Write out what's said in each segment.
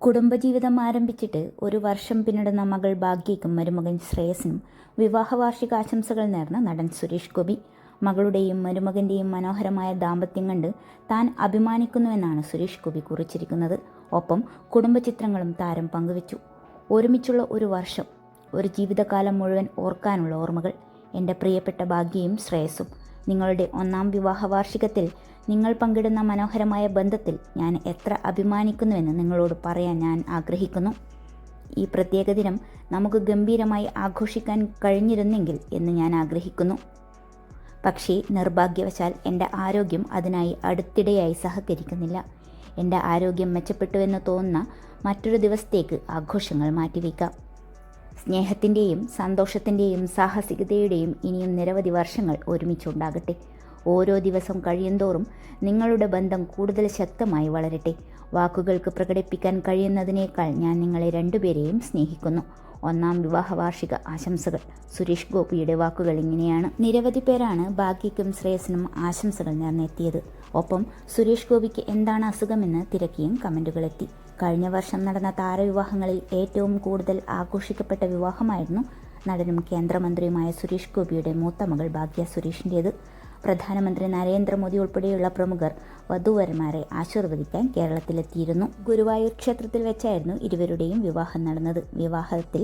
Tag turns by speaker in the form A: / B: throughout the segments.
A: കുടുംബജീവിതം ആരംഭിച്ചിട്ട് ഒരു വർഷം പിന്നിടുന്ന മകൾ ഭാഗ്യയ്ക്കും മരുമകൻ ശ്രേയസിനും വിവാഹ വാർഷികാശംസകൾ നേർന്ന നടൻ സുരേഷ് ഗോപി. മകളുടെയും മരുമകൻ്റെയും മനോഹരമായ ദാമ്പത്യം കണ്ട് താൻ അഭിമാനിക്കുന്നുവെന്നാണ് സുരേഷ് ഗോപി കുറിച്ചിരിക്കുന്നത്. ഒപ്പം കുടുംബചിത്രങ്ങളും താരം പങ്കുവച്ചു. ഒരുമിച്ചുള്ള ഒരു വർഷം, ഒരു ജീവിതകാലം മുഴുവൻ ഓർക്കാനുള്ള ഓർമ്മകൾ. എൻ്റെ പ്രിയപ്പെട്ട ഭാഗ്യയും ശ്രേയസും, നിങ്ങളുടെ ഒന്നാം വിവാഹ വാർഷികത്തിൽ നിങ്ങൾ പങ്കിടുന്ന മനോഹരമായ ബന്ധത്തിൽ ഞാൻ എത്ര അഭിമാനിക്കുന്നുവെന്ന് നിങ്ങളോട് പറയാൻ ഞാൻ ആഗ്രഹിക്കുന്നു. ഈ പ്രത്യേക ദിനം നമുക്ക് ഗംഭീരമായി ആഘോഷിക്കാൻ കഴിഞ്ഞിരുന്നെങ്കിൽ എന്ന് ഞാൻ ആഗ്രഹിക്കുന്നു. പക്ഷേ നിർഭാഗ്യവശാൽ എൻ്റെ ആരോഗ്യം അതിനായി അടുത്തിടെയായി സഹകരിക്കുന്നില്ല. എൻ്റെ ആരോഗ്യം മെച്ചപ്പെട്ടുവെന്ന് തോന്നുന്ന മറ്റൊരു ദിവസത്തേക്ക് ആഘോഷങ്ങൾ മാറ്റിവെക്കാം. സ്നേഹത്തിൻ്റെയും സന്തോഷത്തിൻ്റെയും സാഹസികതയുടെയും ഇനിയും നിരവധി വർഷങ്ങൾ ഒരുമിച്ചുണ്ടാകട്ടെ. ഓരോ ദിവസം കഴിയുന്തോറും നിങ്ങളുടെ ബന്ധം കൂടുതൽ ശക്തമായി വളരട്ടെ. വാക്കുകൾക്ക് പ്രകടിപ്പിക്കാൻ കഴിയുന്നതിനേക്കാൾ ഞാൻ നിങ്ങളെ രണ്ടുപേരെയും സ്നേഹിക്കുന്നു. ഒന്നാം വിവാഹ വാർഷിക ആശംസകൾ. സുരേഷ് ഗോപിയുടെ വാക്കുകൾ ഇങ്ങനെയാണ്. നിരവധി പേരാണ് ഭാഗ്യയ്ക്കും ശ്രേയസിനും ആശംസകൾ നേർന്നെത്തിയത്. ഒപ്പം സുരേഷ് ഗോപിക്ക് എന്താണ് അസുഖമെന്ന് തിരക്കിയും കമൻറ്റുകളെത്തി. കഴിഞ്ഞ വർഷം നടന്ന താരവിവാഹങ്ങളിൽ ഏറ്റവും കൂടുതൽ ആഘോഷിക്കപ്പെട്ട വിവാഹമായിരുന്നു നടനും കേന്ദ്രമന്ത്രിയുമായ സുരേഷ് ഗോപിയുടെ മൂത്ത മകൾ ഭാഗ്യ സുരേഷിൻ്റേത്. പ്രധാനമന്ത്രി നരേന്ദ്രമോദി ഉൾപ്പെടെയുള്ള പ്രമുഖർ വധൂവരന്മാരെ ആശീർവദിക്കാൻ കേരളത്തിലെത്തിയിരുന്നു. ഗുരുവായൂർ ക്ഷേത്രത്തിൽ വെച്ചായിരുന്നു ഇരുവരുടെയും വിവാഹം നടന്നത്. വിവാഹത്തിൽ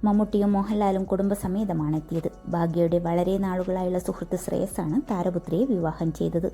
A: മമ്മൂട്ടിയും മോഹൻലാലും കുടുംബസമേതമാണ് എത്തിയത്. ഭാഗ്യയുടെ വളരെ നാളുകളായുള്ള സുഹൃത്ത് ശ്രേയസാണ് താരപുത്രിയെ വിവാഹം ചെയ്തത്.